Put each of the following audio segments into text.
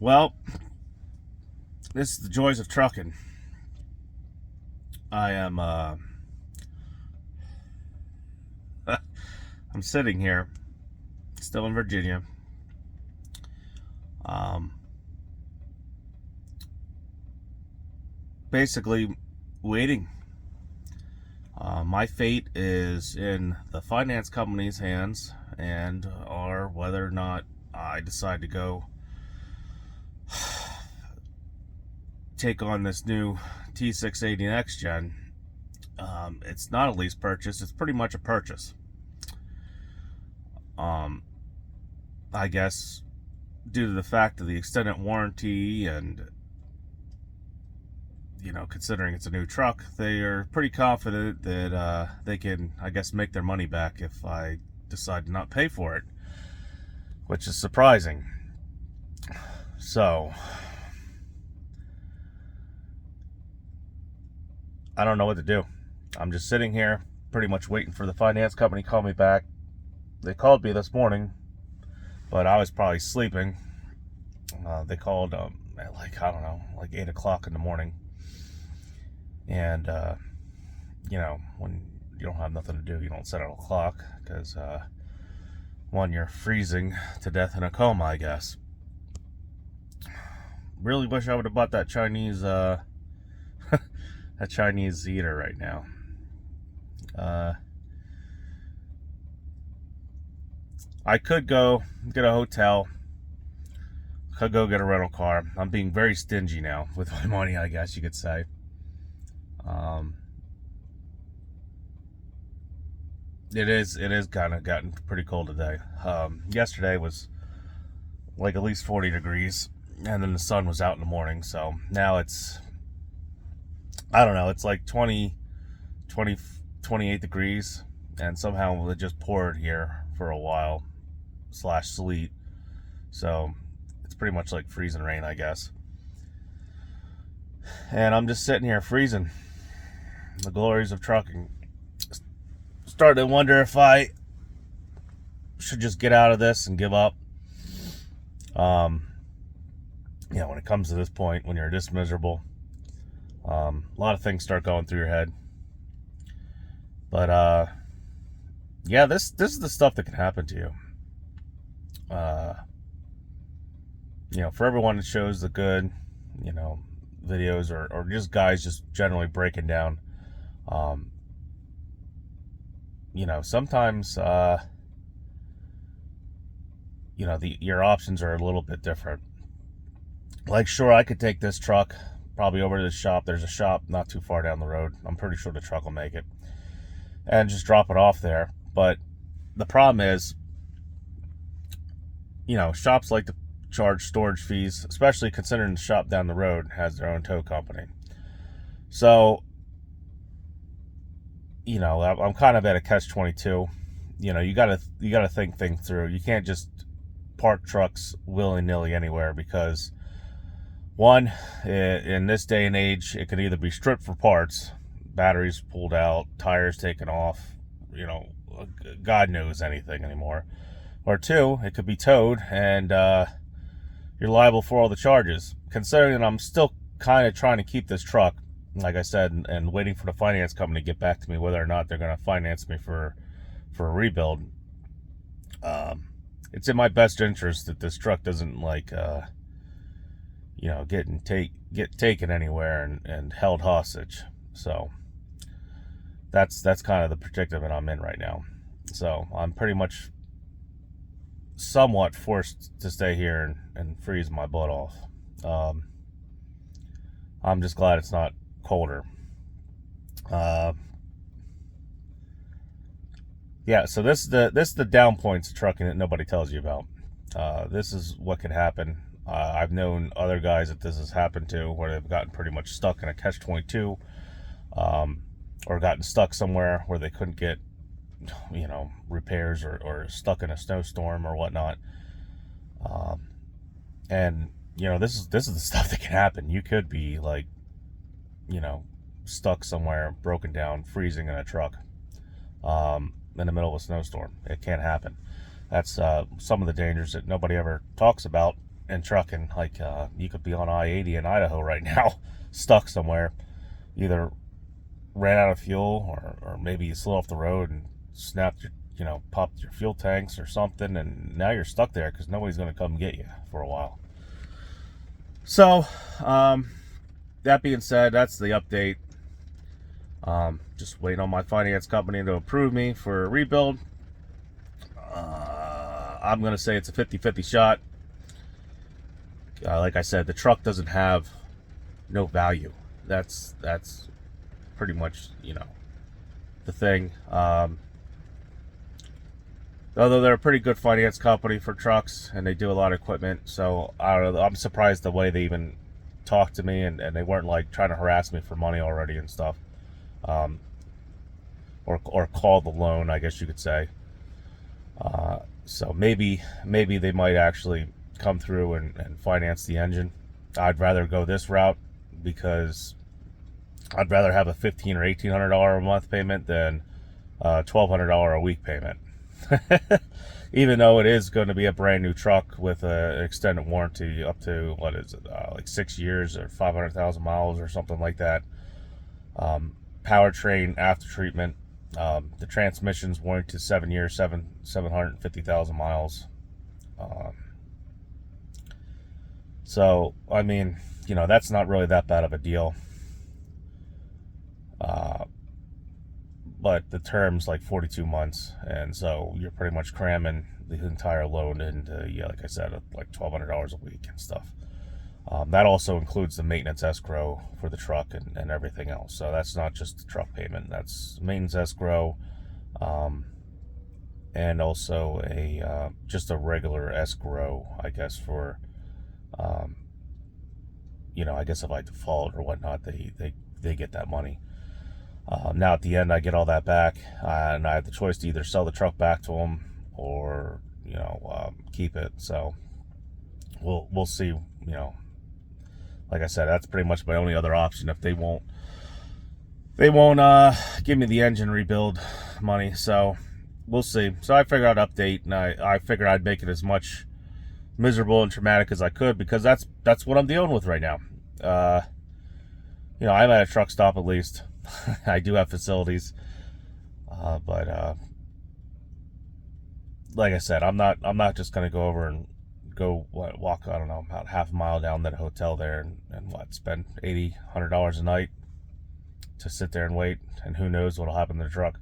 Well, this is the joys of trucking. I am I'm sitting here still in Virginia. Um Basically waiting. My fate is in the finance company's hands, and or whether or not I decide to go take on this new T680 Next Gen. It's not a lease purchase, it's pretty much a purchase. Um, I guess due to the fact of the extended warranty and, considering it's a new truck, they are pretty confident that they can, I guess, make their money back if I decide to not pay for it, which is surprising. So, I don't know what to do. I'm just sitting here pretty much waiting for the finance company to call me back. They called me this morning, but I was probably sleeping. They called at like 8 o'clock in the morning. And, when you don't have nothing to do, you don't set a clock because, one, you're freezing to death in a coma, I guess. Really wish I would have bought that Chinese, that Chinese eater right now. I could go get a hotel. Could go get a rental car. I'm being very stingy now with my money, I guess you could say. It is kind of gotten pretty cold today. Yesterday was like at least 40 degrees, and then the sun was out in the morning. So now it's, I don't know, it's like 28 degrees, and somehow it just poured here for a while, / sleet. So it's pretty much like freezing rain, I guess. And I'm just sitting here freezing. The glories of trucking. Starting to wonder if I should just get out of this and give up. When it comes to this point, when you're this miserable, a lot of things start going through your head. But this is the stuff that can happen to you. For everyone that shows the good, videos or just guys just generally breaking down. Sometimes your options are a little bit different. Like, sure, I could take this truck probably over to the shop. There's a shop not too far down the road. I'm pretty sure the truck will make it, and just drop it off there. But the problem is, shops like to charge storage fees, especially considering the shop down the road has their own tow company. So, I'm kind of at a catch-22. You gotta think things through. You can't just park trucks willy-nilly anywhere, because one, in this day and age, it could either be stripped for parts, batteries pulled out, tires taken off, God knows anything anymore. Or two, it could be towed, and you're liable for all the charges. Considering that I'm still kind of trying to keep this truck, like I said, and waiting for the finance company to get back to me whether or not they're going to finance me for a rebuild. It's in my best interest that this truck doesn't get taken anywhere and held hostage. So that's kind of the predicament I'm in right now. So I'm pretty much somewhat forced to stay here and freeze my butt off. I'm just glad it's not colder. So this is the down points of trucking that nobody tells you about. This is what can happen. I've known other guys that this has happened to, where they've gotten pretty much stuck in a catch-22, or gotten stuck somewhere where they couldn't get repairs, or stuck in a snowstorm or whatnot. And this is the stuff that can happen. You could be like, stuck somewhere, broken down, freezing in a truck, in the middle of a snowstorm. It can't happen. That's some of the dangers that nobody ever talks about, in trucking. Like you could be on I-80 in Idaho right now, stuck somewhere, either ran out of fuel or maybe you slid off the road and snapped your, popped your fuel tanks or something, and now you're stuck there because nobody's going to come get you for a while. So that being said, that's the update. Just waiting on my finance company to approve me for a rebuild. I'm going to say it's a 50-50 shot. Like I said, the truck doesn't have no value. That's pretty much, the thing. Although they're a pretty good finance company for trucks, and they do a lot of equipment, so I don't know, I'm surprised the way they even talked to me, and they weren't like trying to harass me for money already and stuff, or call the loan, I guess you could say. So maybe they might actually come through and finance the engine. I'd rather go this route because I'd rather have a $1,500 or $1,800 a month payment than a $1,200 a week payment. Even though it is going to be a brand new truck with an extended warranty up to, what is it, like 6 years or 500,000 miles or something like that. Powertrain after treatment. The transmission's warranted to 7 years, 750,000 miles. So, I mean, that's not really that bad of a deal. But the term's like 42 months, and so you're pretty much cramming the entire load into, like I said, like $1,200 a week and stuff. That also includes the maintenance escrow for the truck and everything else. So that's not just the truck payment. That's maintenance escrow, and also just a regular escrow, I guess, for, I guess if I default or whatnot, they get that money. Now at the end, I get all that back, and I have the choice to either sell the truck back to them or, keep it. So we'll see. Like I said, that's pretty much my only other option if they won't give me the engine rebuild money. So we'll see. So I figured I'd update, and I figured I'd make it as much miserable and traumatic as I could, because that's what I'm dealing with right now. I'm at a truck stop at least. I do have facilities, but like I said, I'm not just gonna go over and walk, I don't know, about half a mile down to the hotel there and spend $80, $100 a night to sit there and wait, and who knows what'll happen to the truck.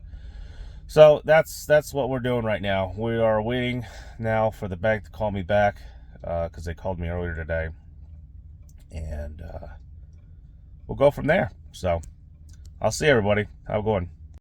So that's what we're doing right now. We are waiting now for the bank to call me back, because they called me earlier today, and we'll go from there. So I'll see everybody. Have a good one.